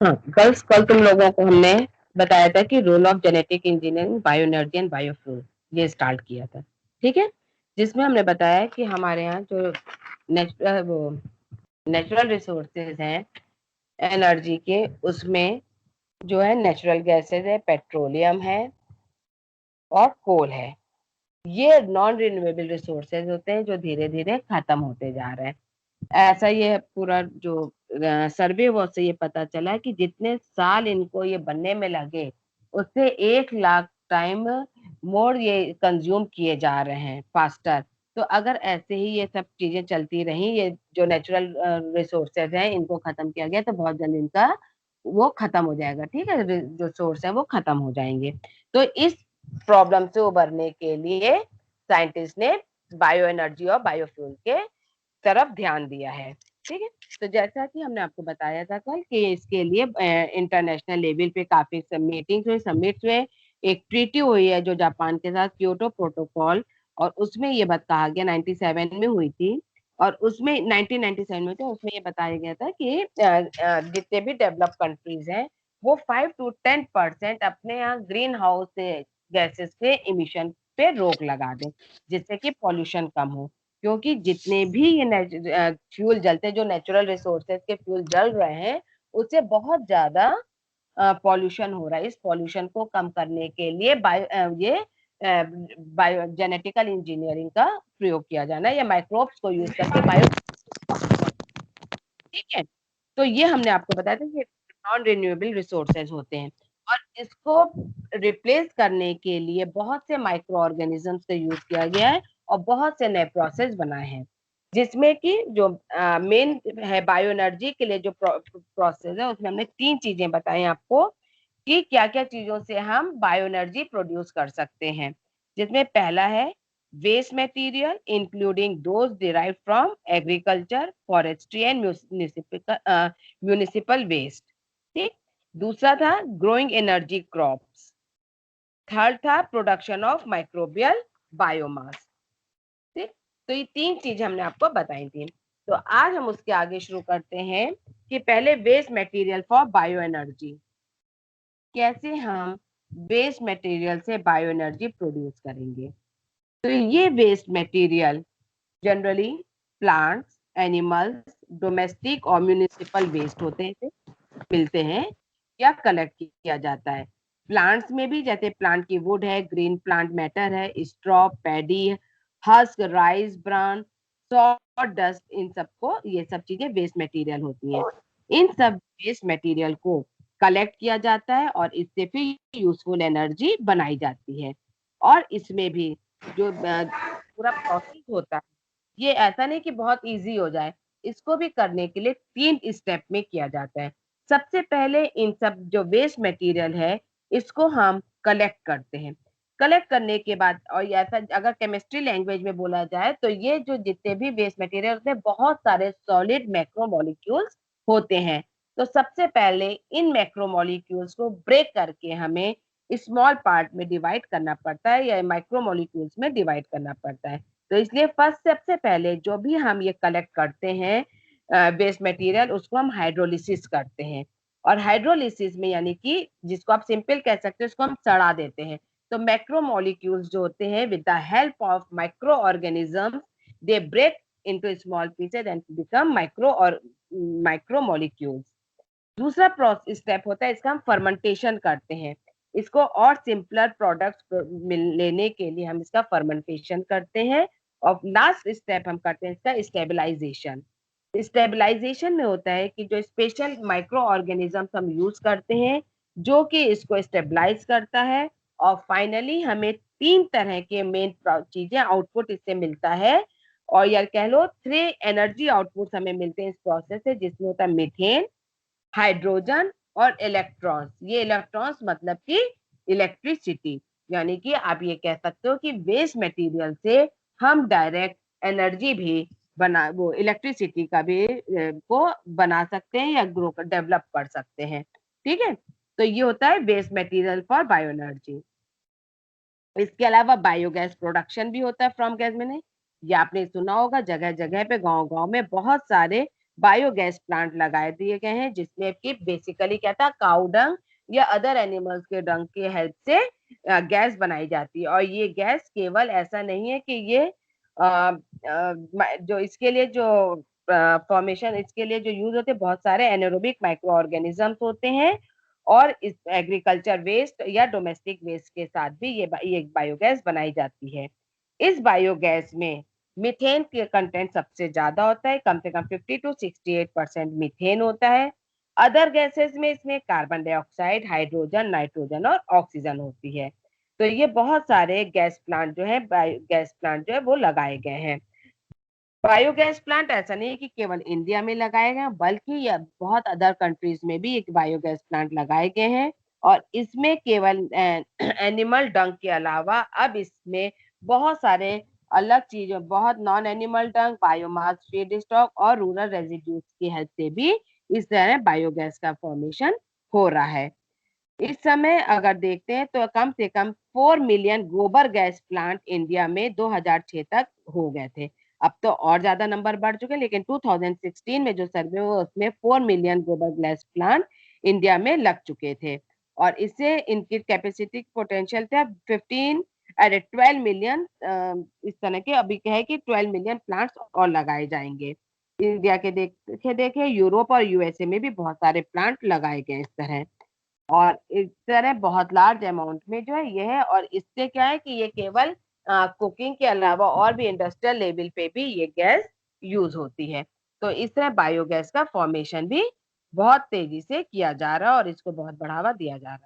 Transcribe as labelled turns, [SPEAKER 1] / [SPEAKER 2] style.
[SPEAKER 1] हाँ गर्ल्स, कल तुम लोगों को हमने बताया था कि role of genetic engineering, bio energy and biofuel, ये स्टार्ट किया था। ठीक है, जिसमें हमने बताया कि हमारे यहाँ जो नेचुरल रिसोर्सेज हैं एनर्जी के, उसमें जो है नेचुरल गैसेज है, पेट्रोलियम है और कोल है। ये नॉन रिन्यूएबल रिसोर्सेज होते हैं जो धीरे धीरे खत्म होते जा रहे हैं। ऐसा ये पूरा जो सर्वे हुआ उससे ये पता चला कि जितने साल इनको ये बनने में लगे, उससे 1 लाख टाइम मोर ये कंज्यूम किए जा रहे हैं फास्टर। तो अगर ऐसे ही ये सब चीजें चलती रही, ये जो नेचुरल रिसोर्सेज हैं इनको खत्म किया गया, तो बहुत जल्द इनका वो खत्म हो जाएगा। ठीक है, जो सोर्स है वो खत्म हो जाएंगे। तो इस प्रॉब्लम से उबरने के लिए साइंटिस्ट ने बायो एनर्जी और बायोफ्यूल के तरफ ध्यान दिया है। ठीक है, तो जैसा कि हमने आपको बताया था कल कि इसके लिए इंटरनेशनल लेवल पे काफी मीटिंग्स हुए, समिट्स हुए। एक ट्रीटी हुई है जो जापान के साथ, क्योटो प्रोटोकॉल, और उसमें ये बात कहा गया 97 में हुई थी, और उसमें 1997 में था, उसमें ये बताया गया था कि जितने भी डेवलप कंट्रीज हैं वो 5 to 10% अपने यहाँ ग्रीन हाउस गैसेस के इमिशन पे रोक लगा दें, जिससे कि पॉल्यूशन कम हो। क्योंकि जितने भी ये फ्यूल जलते हैं, जो नेचुरल रिसोर्सेज के फ्यूल जल रहे हैं, उससे बहुत ज्यादा पॉल्यूशन हो रहा है। इस पॉल्यूशन को कम करने के लिए बायो जेनेटिकल इंजीनियरिंग का प्रयोग किया जाना है, या माइक्रोब्स को यूज करके बायो। ठीक है, तो ये हमने आपको बताया था कि नॉन रिन्यूएबल रिसोर्सेज होते हैं, और इसको रिप्लेस करने के लिए बहुत से माइक्रो ऑर्गेनिजम्स का यूज किया गया है, और बहुत से नए प्रोसेस बनाए हैं, जिसमें कि जो मेन है बायो एनर्जी के लिए जो प्रोसेस है, उसमें हमने 3 चीजें बताई आपको कि क्या क्या चीजों से हम बायो एनर्जी प्रोड्यूस कर सकते हैं। जिसमें पहला है waste material including those derive from agriculture, forestry and municipal waste. ठीक, दूसरा था ग्रोइंग एनर्जी क्रॉप्स, थर्ड था प्रोडक्शन ऑफ माइक्रोबियल बायोमास। ठीक, तो ये 3 चीज हमने आपको बताई थी। तो आज हम उसके आगे शुरू करते हैं कि पहले waste material for bio energy, कैसे हम वेस्ट मटेरियल से बायो एनर्जी प्रोड्यूस करेंगे। तो ये waste material generally plants, animals, domestic और म्यूनिसिपल वेस्ट होते हैं, मिलते हैं या कलेक्ट किया जाता है। प्लांट्स में भी, जैसे प्लांट की वुड है, ग्रीन प्लांट मैटर है, straw, paddy, husk, rice bran, saw dust, इन सबको, ये सब चीजें वेस्ट मटेरियल होती हैं। इन सब वेस्ट मटेरियल को कलेक्ट किया जाता है और इससे फिर यूजफुल एनर्जी बनाई जाती है। और इसमें भी जो पूरा प्रोसेस होता है, ये ऐसा नहीं कि बहुत इजी हो जाए। इसको भी करने के लिए 3 स्टेप में किया जाता है। सबसे पहले इन सब जो वेस्ट मटेरियल है, इसको हम कलेक्ट करते हैं। कलेक्ट करने के बाद, और ऐसा अगर केमिस्ट्री लैंग्वेज में बोला जाए, तो ये जो जितने भी वेस्ट मटेरियल होते हैं, बहुत सारे सॉलिड मैक्रोमोलिक्यूल्स होते हैं। तो सबसे पहले इन मैक्रोमोलिक्यूल्स को ब्रेक करके हमें स्मॉल पार्ट में डिवाइड करना पड़ता है, या माइक्रोमोलिक्यूल्स में डिवाइड करना पड़ता है। तो इसलिए फर्स्ट, सबसे पहले जो भी हम ये कलेक्ट करते हैं वेस्ट मटेरियल, उसको हम हाइड्रोलिसिस करते हैं। और हाइड्रोलिसिस में, यानी कि जिसको आप सिंपल कह सकते हैं, उसको हम सड़ा देते हैं। तो मैक्रोमोलिक्यूल्स जो होते हैं, with the help of microorganism, they break into small pieces and become micromolecules. दूसरा स्टेप होता है, इसका हम फर्मेंटेशन करते हैं। इसको और सिंपलर प्रोडक्ट्स लेने के लिए हम इसका फर्मेंटेशन करते हैं। और लास्ट स्टेप हम करते हैं इसका स्टेबलाइजेशन। स्टेबलाइजेशन में होता है कि जो स्पेशल माइक्रो ऑर्गेनिजम्स हम यूज करते हैं, जो कि इसको स्टेबलाइज करता है। और फाइनली हमें 3 तरह के मेन चीजें आउटपुट इससे मिलता है। और यार कह लो 3 एनर्जी आउटपुट हमें मिलते हैं इस प्रोसेस से, जिसमें होता है मीथेन, हाइड्रोजन और इलेक्ट्रॉन्स। ये इलेक्ट्रॉन्स मतलब कि इलेक्ट्रिसिटी। यानी कि आप ये कह सकते हो कि वेस्ट मटेरियल से हम डायरेक्ट एनर्जी भी बना, वो इलेक्ट्रिसिटी का भी को बना सकते हैं या ग्रो कर डेवलप कर सकते हैं। ठीक है, तो ये होता है waste material for bio energy. इसके अलावा बायोगैस प्रोडक्शन भी होता है फ्रॉम गैस में। ये आपने सुना होगा, जगह जगह पे, गांव गांव में बहुत सारे बायोगैस प्लांट लगाए दिए गए हैं, जिसमें कि बेसिकली क्या था, काऊ डंग या अदर एनिमल्स के डंग की हेल्प से गैस बनाई जाती है। और ये गैस केवल ऐसा नहीं है कि ये जो इसके लिए जो फॉर्मेशन इसके लिए जो यूज होते हैं, बहुत सारे एनारोबिक माइक्रो ऑर्गेनिजम्स होते हैं, और इस एग्रीकल्चर वेस्ट या डोमेस्टिक वेस्ट के साथ भी ये बायोगैस बनाई जाती है। इस बायोगैस में मीथेन के कंटेंट सबसे ज्यादा होता है, कम से कम 50 to 68% मीथेन होता है। अदर गैसेस में इसमें कार्बन डाइऑक्साइड, हाइड्रोजन, नाइट्रोजन और ऑक्सीजन होती है। तो ये बहुत सारे गैस प्लांट जो है, गैस प्लांट जो है वो लगाए गए हैं। बायोगैस प्लांट ऐसा नहीं है कि केवल इंडिया में लगाए गए हैं, बल्कि ये बहुत अदर कंट्रीज में भी एक बायोगैस प्लांट लगाए गए हैं। और इसमें केवल एनिमल डंग के अलावा अब इसमें बहुत सारे अलग चीजें, बहुत नॉन एनिमल डंग, बायोमास, फीड स्टॉक और रूरल रेजिड्यूज की हेल्प से भी इस तरह बायोगैस का फॉर्मेशन हो रहा है। इस समय अगर देखते हैं तो कम से कम 4 मिलियन गोबर गैस प्लांट इंडिया में 2006 तक हो गए थे। अब तो और ज्यादा नंबर बढ़ चुके हैं, लेकिन 2016 में जो सर्वे हुआ उसमें 4 मिलियन गोबर गैस प्लांट इंडिया में लग चुके थे। और इससे इनकी कैपेसिटी पोटेंशियल था 15 अरे 12 मिलियन, इस तरह के अभी क्या है कि 12 मिलियन प्लांट्स और लगाए जाएंगे। इंडिया के देखे देखे यूरोप और यूएसए में भी बहुत सारे प्लांट लगाए गए इस तरह। और इस तरह बहुत लार्ज अमाउंट में जो है ये है। और इससे क्या है कि ये केवल कुकिंग के अलावा और भी इंडस्ट्रियल लेवल पे भी ये गैस यूज होती है। तो इस तरह बायोगैस का फॉर्मेशन भी बहुत तेजी से किया जा रहा है और इसको बहुत बढ़ावा दिया जा रहा है।